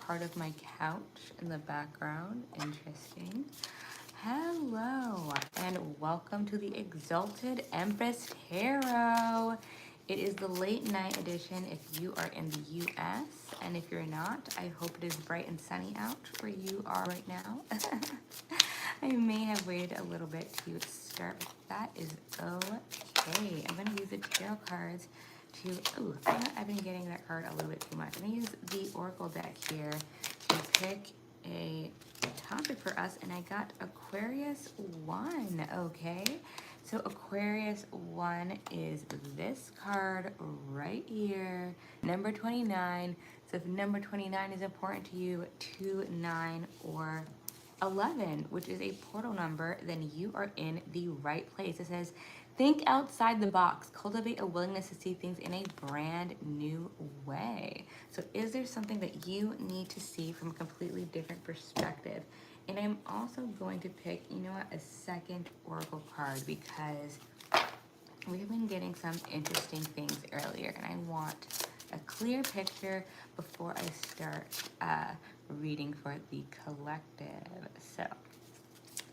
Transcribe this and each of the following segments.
part of my couch in the background. Interesting. Hello, and welcome to the Exalted Empress Tarot. It is the late night edition if you are in the US, and if you're not, I hope it is bright and sunny out where you are right now. I may have waited a little bit to start, but that is okay. I'm going to use the tarot cards to, I've been getting that card a little bit too much. I'm going to use the Oracle deck here to pick a topic for us, and I got Aquarius 1, okay? So Aquarius 1 is this card right here, number 29. So if number 29 is important to you, 2, 9, or 11, which is a portal number, then you are in the right place. It says, think outside the box, cultivate a willingness to see things in a brand new way. So is there something that you need to see from a completely different perspective? And I'm also going to pick, a second oracle card, because we've been getting some interesting things earlier, and I want a clear picture before I start reading for the collective. So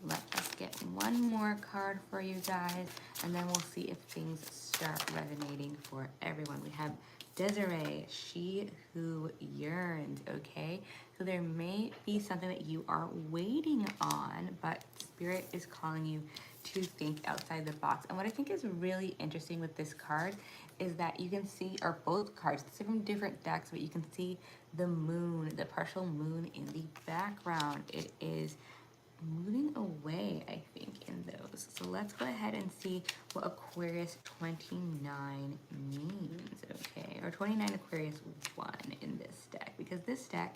let us get one more card for you guys, and then we'll see if things start resonating for everyone. We have Desiree, she who yearns, okay? So there may be something that you are waiting on, but Spirit is calling you to think outside the box. And what I think is really interesting with this card is that you can see, or both cards, it's from different decks, but you can see the moon, the partial moon in the background. It is moving away, I think, in those. So let's go ahead and see what Aquarius 29 means, okay? Or 29 Aquarius 1 in this deck, because this deck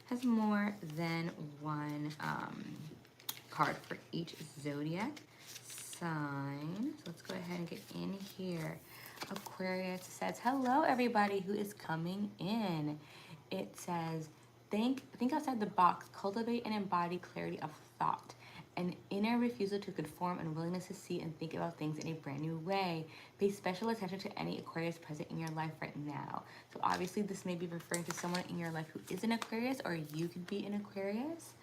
has more than one card for each zodiac sign. So let's go ahead and get in here. Aquarius says, hello everybody who is coming in. It says, think outside the box, cultivate and embody clarity of thought, an inner refusal to conform and willingness to see and think about things in a brand new way. Pay special attention to any Aquarius present in your life right now. So obviously this may be referring to someone in your life who is an Aquarius, or you could be an Aquarius.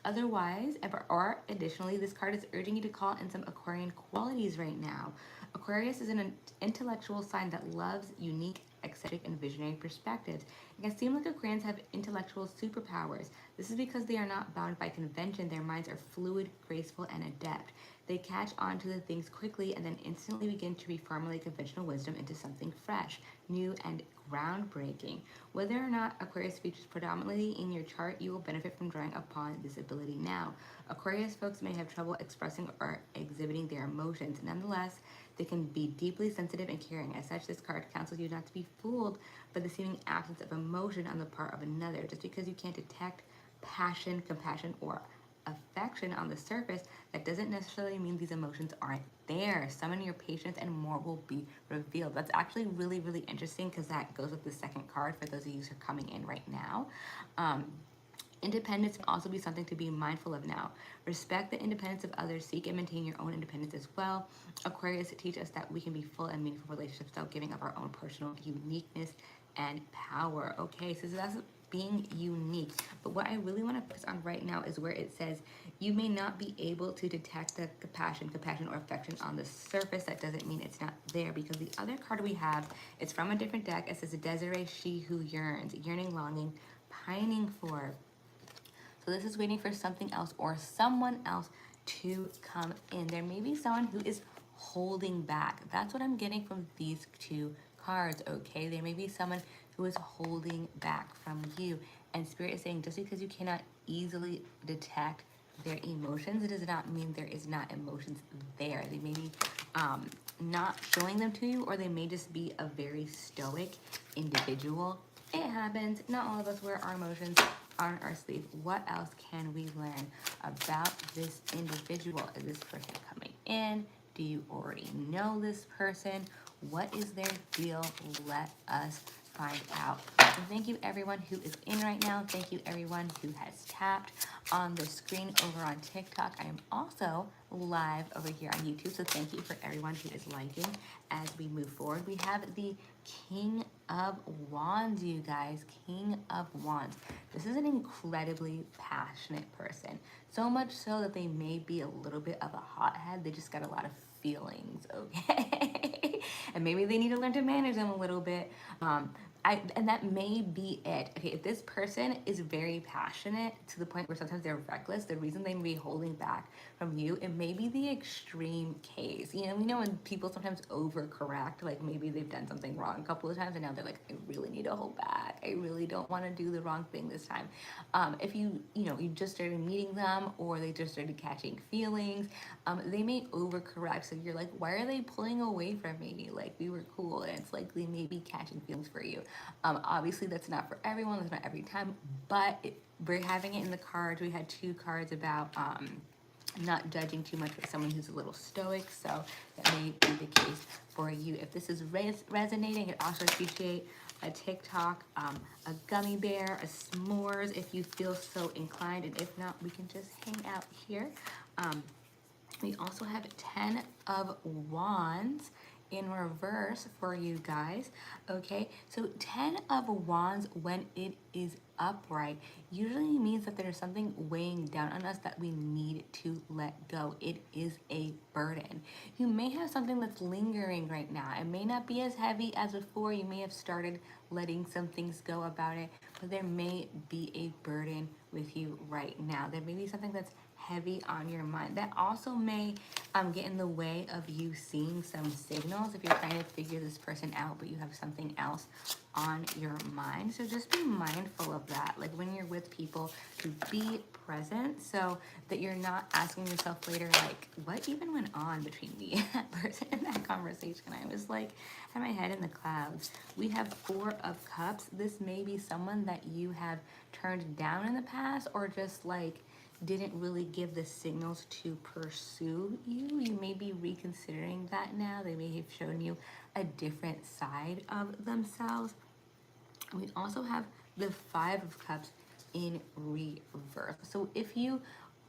Otherwise, or additionally, this card is urging you to call in some Aquarian qualities right now. Aquarius is an intellectual sign that loves unique, eccentric, and visionary perspectives. It can seem like Aquarians have intellectual superpowers. This is because they are not bound by convention. Their minds are fluid, graceful, and adept. They catch on to the things quickly and then instantly begin to reformulate conventional wisdom into something fresh, new, and groundbreaking. Whether or not Aquarius features predominantly in your chart, you will benefit from drawing upon this ability now. Aquarius folks may have trouble expressing or exhibiting their emotions. Nonetheless, they can be deeply sensitive and caring. As such, this card counsels you not to be fooled by the seeming absence of emotion on the part of another. Just because you can't detect passion, compassion, or affection on the surface, that doesn't necessarily mean these emotions aren't there. Summon your patience and more will be revealed. That's actually really, really interesting, because that goes with the second card for those of you who are coming in right now. Independence can also be something to be mindful of now. Respect the independence of others. Seek and maintain your own independence as well. Aquarius teach us that we can be full and meaningful relationships without giving up our own personal uniqueness and power. Okay, so that's being unique. But what I really want to focus on right now is where it says you may not be able to detect the compassion, or affection on the surface. That doesn't mean it's not there, because the other card we have, it's from a different deck. It says, Desiree, she who yearns, yearning, longing, pining for. So this is waiting for something else or someone else to come in. There may be someone who is holding back. That's what I'm getting from these two cards, okay? There may be someone who is holding back from you. And Spirit is saying, just because you cannot easily detect their emotions, it does not mean there is not emotions there. They may be not showing them to you, or they may just be a very stoic individual. It happens. Not all of us wear our emotions on our sleeve. What else can we learn about this individual? Is this person coming in? Do you already know this person? What is their deal? Let us find out. And thank you everyone who is in right now. Thank you everyone who has tapped on the screen over on TikTok. I am also live over here on YouTube, so thank you for everyone who is liking as we move forward. We have the King of Wands, you guys. King of Wands. This is an incredibly passionate person. So much so that they may be a little bit of a hothead. They just got a lot of feelings, okay? And maybe they need to learn to manage them a little bit. And that may be it. Okay, if this person is very passionate to the point where sometimes they're reckless, the reason they may be holding back from you, it may be the extreme case. You know, we know when people sometimes overcorrect, like maybe they've done something wrong a couple of times and now they're like, I really need to hold back. I really don't want to do the wrong thing this time. If you just started meeting them or they just started catching feelings, they may overcorrect. So you're like, why are they pulling away from me? Like we were cool. And it's like they may be catching feelings for you. Obviously, that's not for everyone. That's not every time. But we're having it in the cards. We had 2 cards about not judging too much with someone who's a little stoic. So that may be the case for you. If this is resonating, I'd also appreciate a TikTok, a gummy bear, a s'mores if you feel so inclined. And if not, we can just hang out here. We also have 10 of Wands in reverse for you guys. Okay, so 10 of Wands, when it is upright, usually means that there's something weighing down on us that we need to let go. It is a burden. You may have something that's lingering right now. It may not be as heavy as before. You may have started letting some things go about it, but there may be a burden with you right now. There may be something that's heavy on your mind that also may get in the way of you seeing some signals if you're trying to figure this person out but you have something else on your mind. So just be mindful of that, like when you're with people, to be present so that you're not asking yourself later, like, what even went on between me and that person in that conversation? I was like, had my head in the clouds. We have 4 of Cups. This may be someone that you have turned down in the past or just like didn't really give the signals to pursue you. You may be reconsidering that now. They may have shown you a different side of themselves. We also have the 5 of Cups in reverse. So if you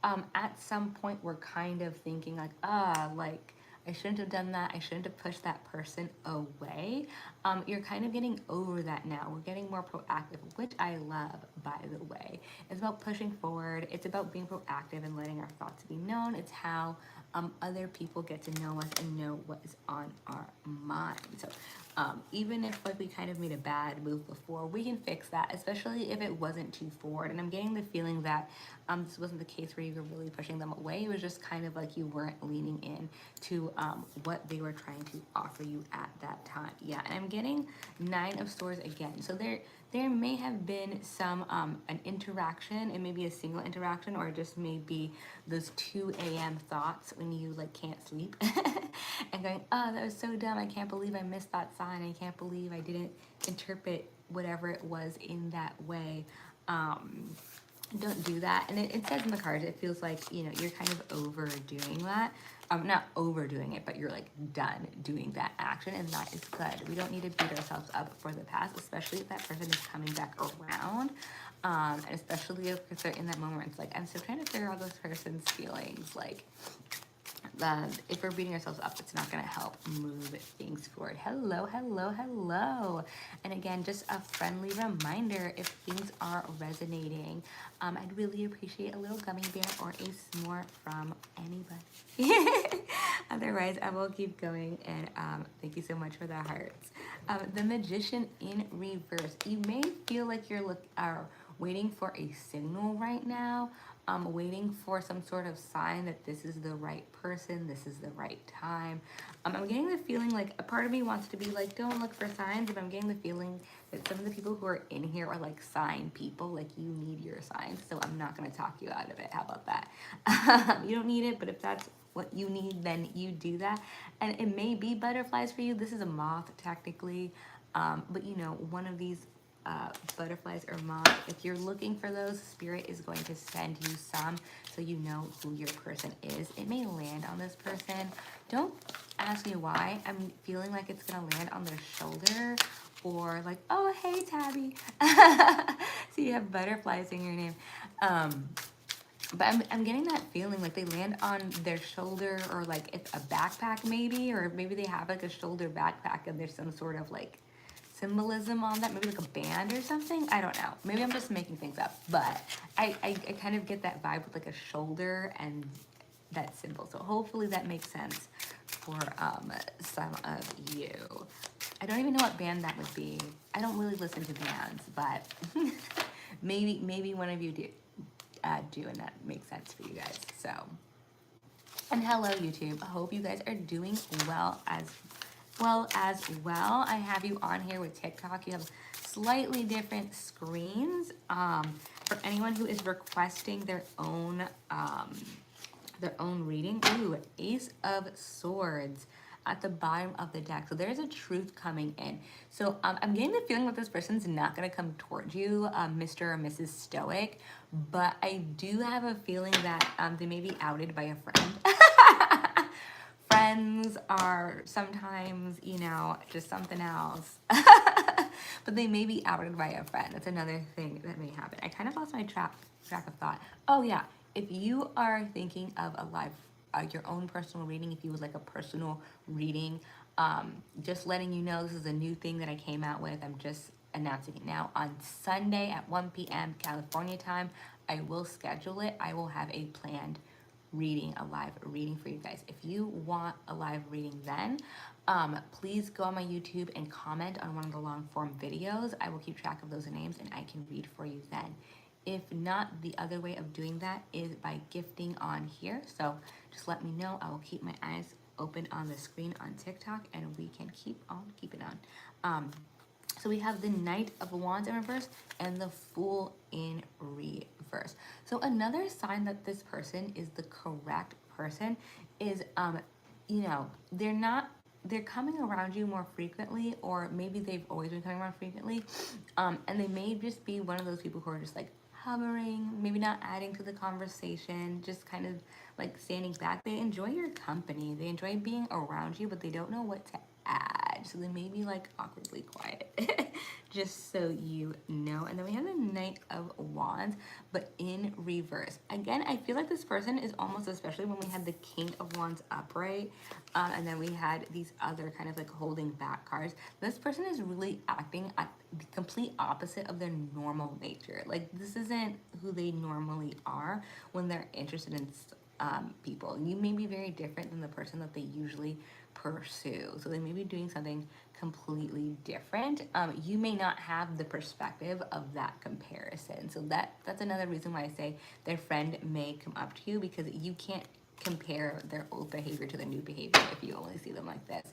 at some point were kind of thinking like, like I shouldn't have done that, I shouldn't have pushed that person away, you're kind of getting over that now. We're getting more proactive, which I love, by the way. It's about pushing forward. It's about being proactive and letting our thoughts be known. It's how other people get to know us and know what is on our mind. So even if like we kind of made a bad move before, we can fix that, especially if it wasn't too forward. And I'm getting the feeling that this wasn't the case where you were really pushing them away. It was just kind of like you weren't leaning in to what they were trying to offer you at that time. Yeah, and I'm getting 9 of Swords again. So there may have been some an interaction. It may be a single interaction, or it just may be those 2 a.m. thoughts when you like can't sleep and going, oh, that was so dumb. I can't believe I missed that sign. I can't believe I didn't interpret whatever it was in that way. Don't do that. And it says in the cards, it feels like, you know, you're kind of overdoing that. Not overdoing it, but you're like done doing that action, and that is good. We don't need to beat ourselves up for the past, especially if that person is coming back around. And especially if they're in that moment where it's like, I'm still trying to figure out this person's feelings. Like, if we're beating ourselves up, it's not going to help move things forward. Hello, hello, hello. And again, just a friendly reminder, if things are resonating, I'd really appreciate a little gummy bear or a s'more from anybody. Otherwise, I will keep going, and thank you so much for the hearts. The Magician in reverse. You may feel like you're waiting for a signal right now. Waiting for some sort of sign that this is the right person, this is the right time. I'm getting the feeling like a part of me wants to be like, don't look for signs, but I'm getting the feeling that some of the people who are in here are like sign people, like you need your signs, so I'm not going to talk you out of it. How about that? You don't need it, but if that's what you need, then you do that. And it may be butterflies for you. This is a moth technically, but you know, one of these butterflies or moths, if you're looking for those, Spirit is going to send you some so you know who your person is. It may land on this person. Don't ask me why. I'm feeling like it's gonna land on their shoulder, or like, oh hey Tabby. So you have butterflies in your name. But I'm getting that feeling like they land on their shoulder, or like it's a backpack maybe, or maybe they have like a shoulder backpack and there's some sort of like symbolism on that, maybe like a band or something. I don't know. Maybe I'm just making things up, but I kind of get that vibe with like a shoulder and that symbol. So hopefully that makes sense for some of you. I don't even know what band that would be. I don't really listen to bands, but maybe one of you do, and that makes sense for you guys. So, and hello YouTube. I hope you guys are doing well as well. I have you on here with TikTok. You have slightly different screens. For anyone who is requesting their own reading. Ooh, Ace of Swords at the bottom of the deck. So there's a truth coming in. So I'm getting the feeling that this person's not going to come towards you, Mr. or Mrs. Stoic, but I do have a feeling that they may be outed by a friend. Friends are sometimes, you know, just something else. But they may be outed by a friend. That's another thing that may happen. I kind of lost my track of thought. Oh yeah, if you are thinking of a live, your own personal reading, if you would like a personal reading, just letting you know this is a new thing that I came out with. I'm just announcing it now. On Sunday at 1 p.m. California time, I will schedule it. I will have a planned reading, a live reading for you guys. If you want a live reading then, please go on my YouTube and comment on one of the long form videos. I will keep track of those names and I can read for you then. If not, the other way of doing that is by gifting on here. So just let me know. I will keep my eyes open on the screen on TikTok and we can keep on keeping on. So we have the Knight of Wands in reverse and the Fool in reverse. So another sign that this person is the correct person is, you know, they're coming around you more frequently, or maybe they've always been coming around frequently. And they may just be one of those people who are just like hovering, maybe not adding to the conversation, just kind of like standing back. They enjoy your company. They enjoy being around you, but they don't know what to add. So they may be like awkwardly quiet, just so you know. And then we have the Knight of Wands, but in reverse. Again, I feel like this person is almost, especially when we had the King of Wands upright, and then we had these other kind of like holding back cards. This person is really acting at the complete opposite of their normal nature. Like this isn't who they normally are when they're interested in people. You may be very different than the person that they usually pursue. So they may be doing something completely different. You may not have the perspective of that comparison. So that's another reason why I say their friend may come up to you, because you can't compare their old behavior to their new behavior if you only see them like this.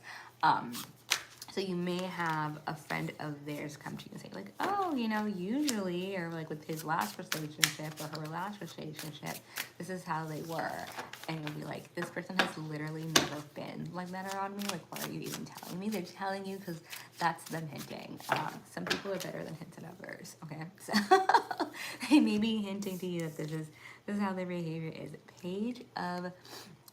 So you may have a friend of theirs come to you and say like, oh, you know, usually, or like with his last relationship or her last relationship, this is how they were. And you'll be like, this person has literally never been like that around me. Like, why are you even telling me? They're telling you because that's them hinting. Some people are better than hints and others, okay? So they may be hinting to you that this is how their behavior is. Page of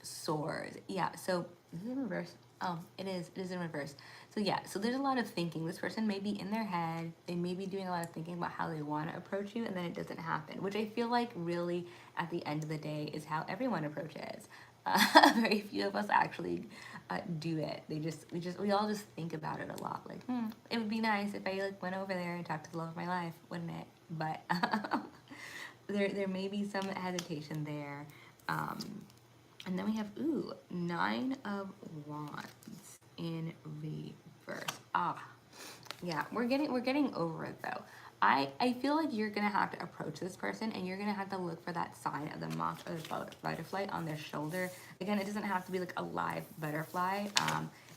Swords. Yeah, so is it in reverse? Oh, it is in reverse. So yeah, so there's a lot of thinking. This person may be in their head. They may be doing a lot of thinking about how they want to approach you, and then it doesn't happen, which I feel like really at the end of the day is how everyone approaches. Very few of us actually do it. We all just think about it a lot. Like, it would be nice if I like went over there and talked to the love of my life, wouldn't it? But there may be some hesitation there. And then we have, ooh, Nine of Wands in reverse. Yeah, we're getting over it though. I feel like you're gonna have to approach this person and you're gonna have to look for that sign of the moth or the butterfly on their shoulder. Again, it doesn't have to be like a live butterfly.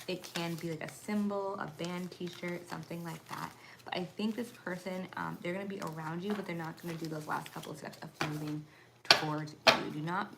It can be like a symbol, a band t-shirt, something like that. But I think this person, they're gonna be around you, but they're not gonna do those last couple of steps of moving towards you. Do not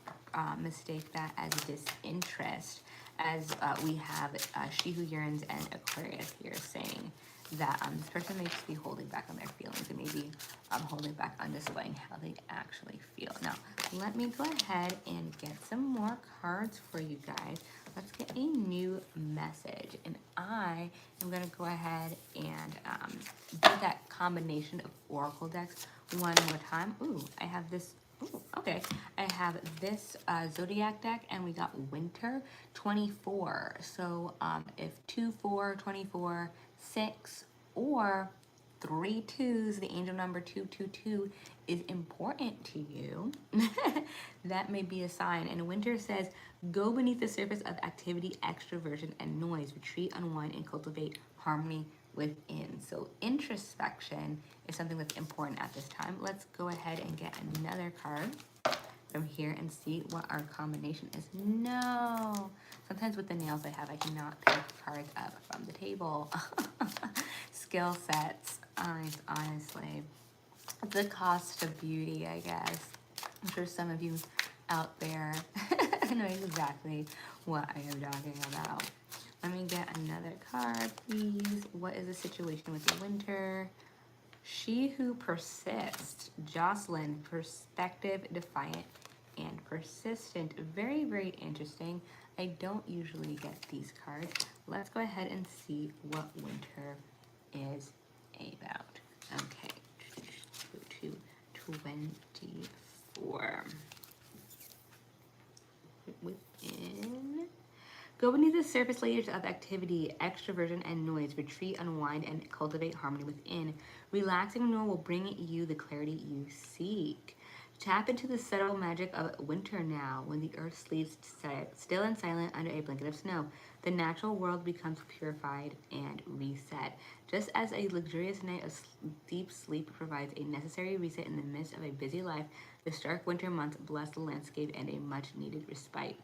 mistake that as disinterest, as we have She Who Yearns and Aquarius here saying that this person may just be holding back on their feelings and maybe holding back on displaying how they actually feel. Now, let me go ahead and get some more cards for you guys. Let's get a new message. And I am going to go ahead and do that combination of oracle decks one more time. Ooh, I have this. Ooh, okay, I have this Zodiac deck, and we got Winter 24. So if 2, 4, 24, 6, or 3 2s, the angel number 222 is important to you, that may be a sign. And winter says, go beneath the surface of activity, extroversion, and noise. Retreat, unwind, and cultivate harmony within. So introspection is something that's important at this time. Let's go ahead and get another card from here and see what our combination is. No. Sometimes with the nails I have, I cannot pick cards up from the table. Skill sets, honestly. The cost of beauty, I guess. I'm sure some of you out there know exactly what I am talking about. Let me get another card, please. What is the situation with the winter? She who persists. Jocelyn, perspective, defiant, and persistent. Very, very interesting. I don't usually get these cards. Let's go ahead and see what winter is about. Okay, 24. Within. Go beneath the surface layers of activity, extroversion, and noise. Retreat, unwind, and cultivate harmony within. Relaxing renewal will bring you the clarity you seek. Tap into the subtle magic of winter now, when the earth sleeps still and silent under a blanket of snow. The natural world becomes purified and reset. Just as a luxurious night of deep sleep provides a necessary reset in the midst of a busy life, the stark winter months bless the landscape and a much-needed respite.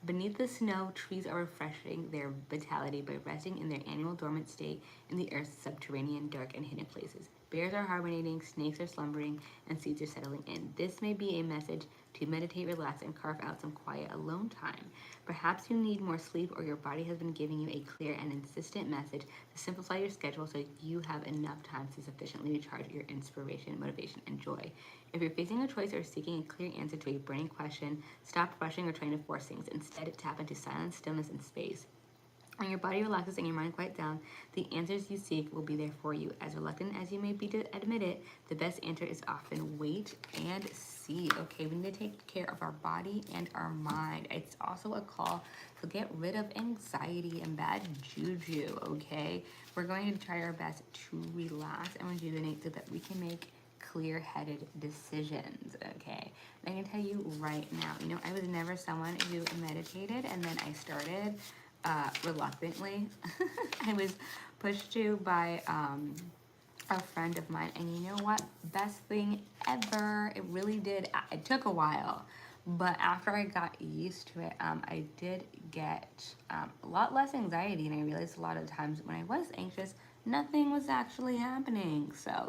Beneath the snow, trees are refreshing their vitality by resting in their annual dormant state in the earth's subterranean, dark, and hidden places. Bears are hibernating, snakes are slumbering, and seeds are settling in. This may be a message to meditate, relax, and carve out some quiet alone time. Perhaps you need more sleep, or your body has been giving you a clear and insistent message to simplify your schedule so you have enough time to sufficiently recharge your inspiration, motivation, and joy. If you're facing a choice or seeking a clear answer to a burning question, stop rushing or trying to force things. Instead, tap into silence, stillness, and space. When your body relaxes and your mind quiets down, the answers you seek will be there for you. As reluctant as you may be to admit it, the best answer is often wait and see. Okay, we need to take care of our body and our mind. It's also a call to get rid of anxiety and bad juju, okay? We're going to try our best to relax and rejuvenate so that we can make clear-headed decisions, okay? And I can tell you right now, I was never someone who meditated, and then I started reluctantly. I was pushed to by a friend of mine, and you know what? Best thing ever. It really did. It took a while, but after I got used to it, I did get a lot less anxiety, and I realized a lot of times when I was anxious, nothing was actually happening. So,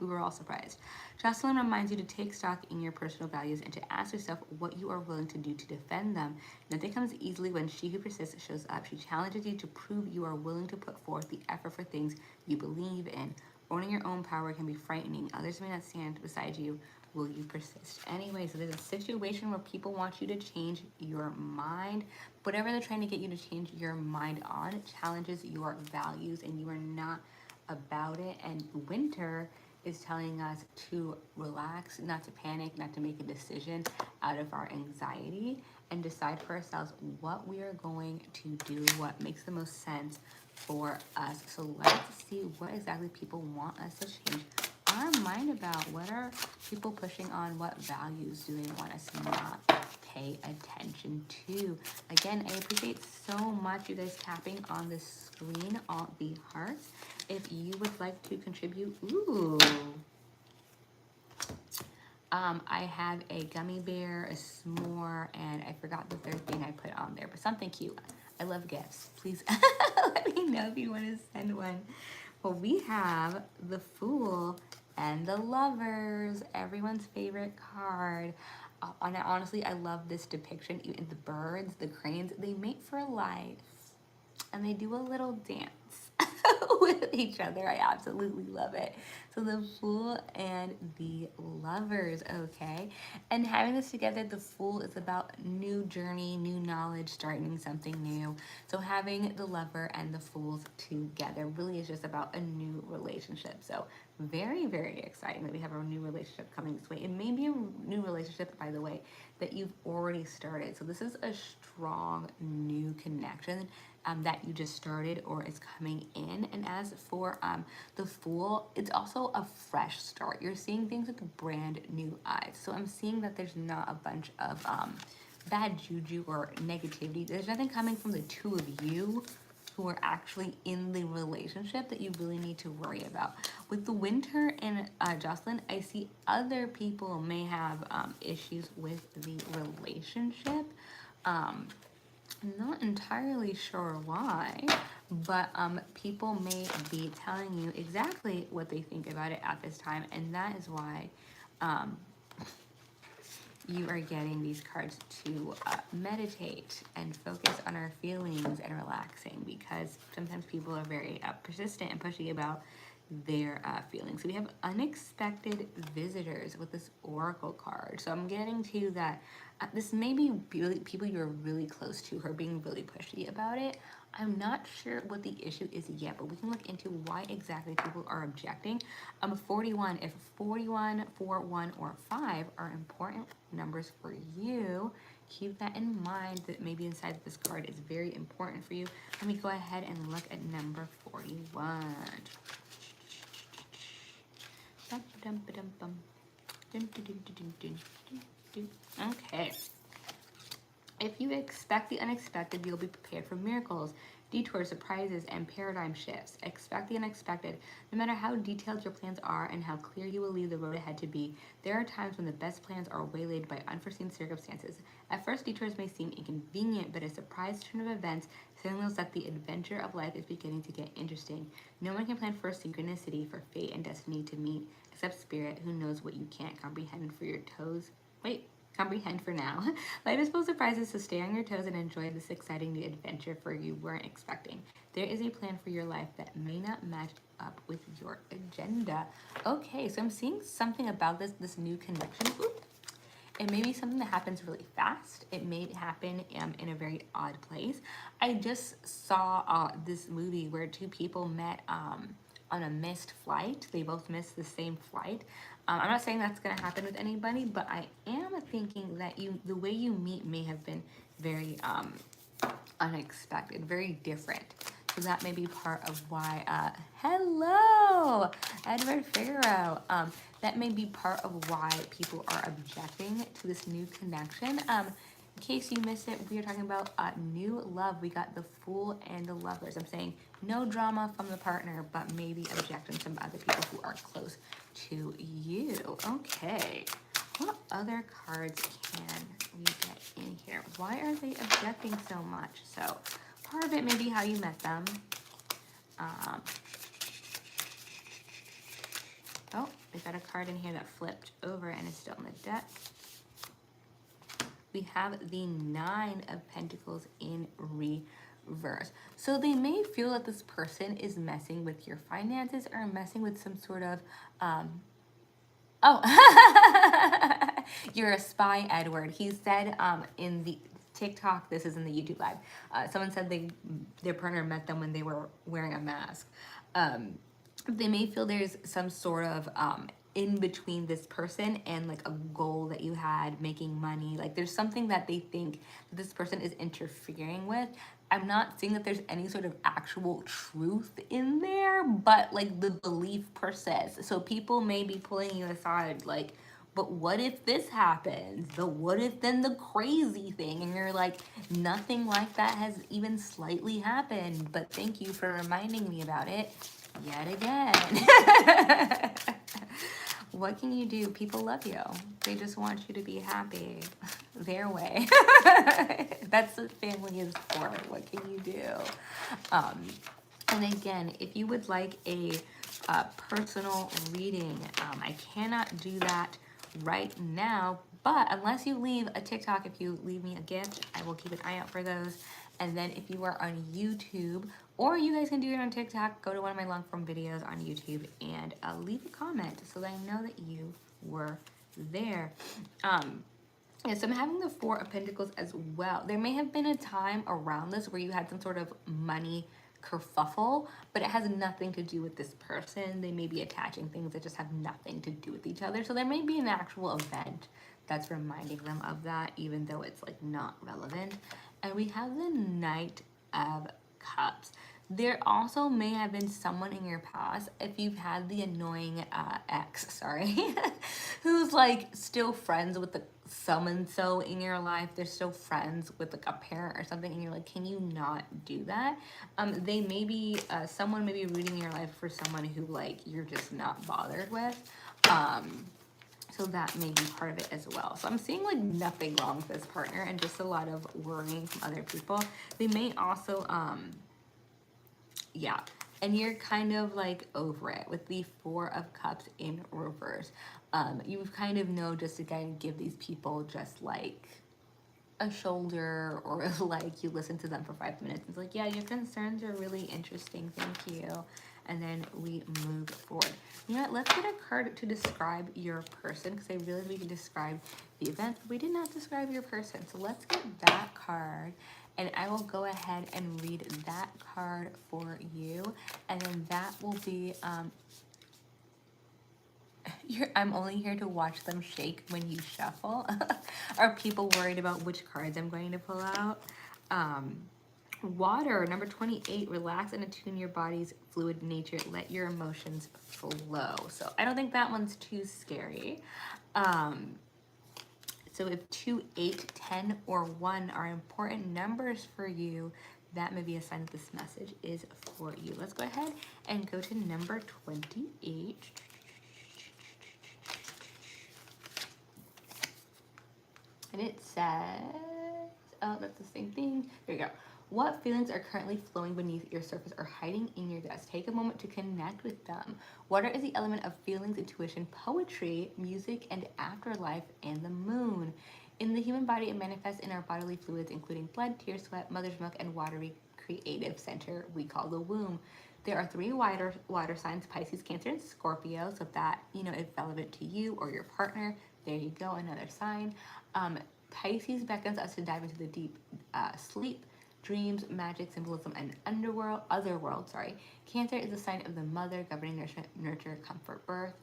we were all surprised. Jocelyn reminds you to take stock in your personal values and to ask yourself what you are willing to do to defend them. Nothing comes easily when she who persists shows up. She challenges you to prove you are willing to put forth the effort for things you believe in. Owning your own power can be frightening. Others may not stand beside you. Will you persist? Anyway, so there's a situation where people want you to change your mind. Whatever they're trying to get you to change your mind on, it challenges your values, and you are not about it. And winter is telling us to relax, not to panic, not to make a decision out of our anxiety, and decide for ourselves what we are going to do, what makes the most sense for us. So let's see what exactly people want us to change our mind about. What are people pushing on? What values do they want us to not pay attention to? Again, I appreciate so much you guys tapping on the screen, all the hearts. If you would like to contribute, I have a gummy bear, a s'more, and I forgot the third thing I put on there, but something cute. I love gifts. Please let me know if you want to send one. Well, we have the Fool and the Lovers, everyone's favorite card. And honestly, I love this depiction. Even the birds, the cranes, they mate for life. And they do a little dance with each other. I absolutely love it. So the Fool and the Lovers, okay? And having this together, the Fool is about new journey, new knowledge, starting something new. So having the Lover and the Fools together really is just about a new relationship. So very, very exciting that we have a new relationship coming this way. It may be a new relationship, by the way, that you've already started. So this is a strong new connection. that you just started or is coming in. And as for the Fool, it's also a fresh start. You're seeing things with brand new eyes. So I'm seeing that there's not a bunch of bad juju or negativity. There's nothing coming from the two of you who are actually in the relationship that you really need to worry about. With the Winter and Jocelyn, I see other people may have issues with the relationship. I'm not entirely sure why, but people may be telling you exactly what they think about it at this time, and that is why you are getting these cards to meditate and focus on our feelings and relaxing, because sometimes people are very persistent and pushy about their feelings. So we have unexpected visitors with this oracle card. So I'm getting to that this may be people you're really close to who are being really pushy about it. I'm not sure what the issue is yet, but we can look into why exactly people are objecting. 41, if 41, 4, 1, or 5 are important numbers for you, keep that in mind, that maybe inside this card is very important for you. Let me go ahead and look at number 41. Okay. If you expect the unexpected, you'll be prepared for miracles, detours, surprises, and paradigm shifts. Expect the unexpected. No matter how detailed your plans are and how clear you will leave the road ahead to be, there are times when the best plans are waylaid by unforeseen circumstances. At first, detours may seem inconvenient, but a surprise turn of events signals that the adventure of life is beginning to get interesting. No one can plan for synchronicity, for fate and destiny to meet, except spirit, who knows what you can't comprehend for your toes. Comprehend for now. Life is full of surprises, so stay on your toes and enjoy this exciting new adventure for you weren't expecting. There is a plan for your life that may not match up with your agenda. Okay, so I'm seeing something about this new connection. Oop. It may be something that happens really fast. It may happen in a very odd place. I just saw this movie where two people met on a missed flight. They both missed the same flight. I'm not saying that's going to happen with anybody, but I am thinking that the way you meet may have been very unexpected, very different. So that may be part of why, hello, Edward Figaro. That may be part of why people are objecting to this new connection. In case you missed it, we are talking about new love. We got the Fool and the Lovers. I'm saying no drama from the partner, but maybe objections from other people who are close to you. Okay, what other cards can we get in here? Why are they objecting so much? So part of it may be how you met them. Oh, we got a card in here that flipped over and is still in the deck. We have the 9 of Pentacles in reverse. So they may feel that this person is messing with your finances or messing with some sort of, you're a spy, Edward. He said in the TikTok, this is in the YouTube live, someone said their partner met them when they were wearing a mask. They may feel there's some sort of in between this person and like a goal that you had, making money. Like there's something that they think that this person is interfering with. I'm not saying that there's any sort of actual truth in there, but like the belief persists. So people may be pulling you aside like, but what if this happens? But what if then the crazy thing? And you're like, nothing like that has even slightly happened, but thank you for reminding me about it yet again. What can you do? People love you. They just want you to be happy their way. That's what family is for. What can you do? And again, if you would like a personal reading, I cannot do that right now, but unless you leave a TikTok, if you leave me a gift, I will keep an eye out for those. And then if you are on YouTube, or you guys can do it on TikTok, go to one of my long form videos on YouTube and leave a comment so that I know that you were there. Yeah, so I'm having the 4 of Pentacles as well. There may have been a time around this where you had some sort of money kerfuffle, but it has nothing to do with this person. They may be attaching things that just have nothing to do with each other. So there may be an actual event that's reminding them of that, even though it's like not relevant. And we have the Knight of Cups. There also may have been someone in your past, if you've had the annoying ex, sorry, who's like still friends with the so-and-so in your life. They're still friends with like a parent or something, and you're like, can you not do that? They may be, someone may be rooting in your life for someone who like you're just not bothered with. So that may be part of it as well. So I'm seeing like nothing wrong with this partner and just a lot of worrying from other people. They may also, yeah, and you're kind of like over it with the Four of Cups in reverse. You kind of know just to kind of give these people just like a shoulder, or like you listen to them for 5 minutes. It's like, yeah, your concerns are really interesting. Thank you. And then we move forward. You know what? Let's get a card to describe your person, because I realized we can describe the event, but we did not describe your person. So let's get that card, and I will go ahead and read that card for you. And then that will be, I'm only here to watch them shake when you shuffle. Are people worried about which cards I'm going to pull out? Water, number 28, relax and attune your body's fluid nature. Let your emotions flow. So I don't think that one's too scary. So if 2, 8, 10, or 1 are important numbers for you, that may be a sign that this message is for you. Let's go ahead and go to number 28. And it says, oh, that's the same thing. There you go. What feelings are currently flowing beneath your surface or hiding in your dust? Take a moment to connect with them. Water is the element of feelings, intuition, poetry, music, and afterlife, and the moon. In the human body, it manifests in our bodily fluids, including blood, tears, sweat, mother's milk, and watery creative center we call the womb. There are 3 water signs: Pisces, Cancer, and Scorpio. So if that, is relevant to you or your partner, there you go, another sign. Pisces beckons us to dive into the deep sleep, dreams, magic, symbolism, and otherworld. Cancer is a sign of the mother, governing nurture, comfort, birth.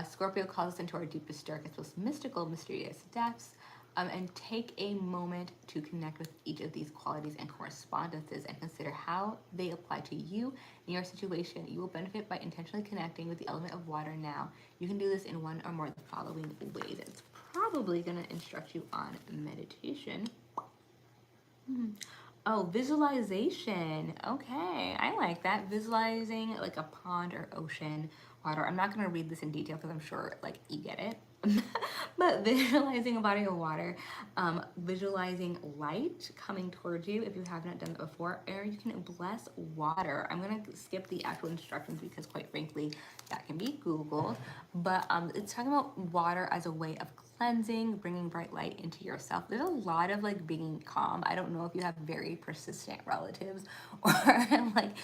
Scorpio calls us into our deepest, darkest, most mystical, mysterious depths. And take a moment to connect with each of these qualities and correspondences and consider how they apply to you and your situation. You will benefit by intentionally connecting with the element of water now. You can do this in one or more of the following ways. It's probably going to instruct you on meditation. Oh, visualization. Okay, I like that. Visualizing like a pond or ocean, water. I'm not going to read this in detail because I'm sure like you get it. But visualizing a body of water, visualizing light coming towards you if you haven't done it before, or you can bless water. I'm going to skip the actual instructions because quite frankly, that can be Googled. But it's talking about water as a way of cleansing, bringing bright light into yourself. There's a lot of like being calm. I don't know if you have very persistent relatives or like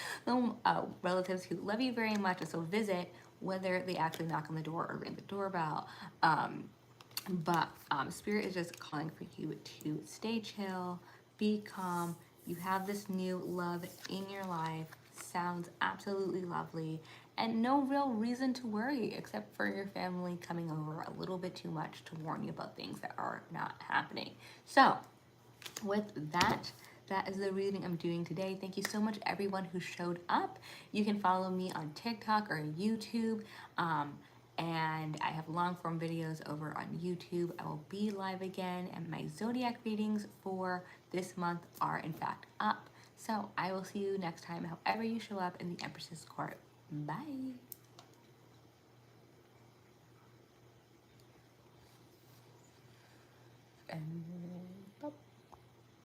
relatives who love you very much, and so visit, whether they actually knock on the door or ring the doorbell. But Spirit is just calling for you to stay chill, be calm. You have this new love in your life. Sounds absolutely lovely. And no real reason to worry except for your family coming over a little bit too much to warn you about things that are not happening. So, with that, that is the reading I'm doing today. Thank you so much, everyone who showed up. You can follow me on TikTok or YouTube. And I have long form videos over on YouTube. I will be live again, and my zodiac readings for this month are in fact up. So I will see you next time, however you show up in the Empress's Court. Bye.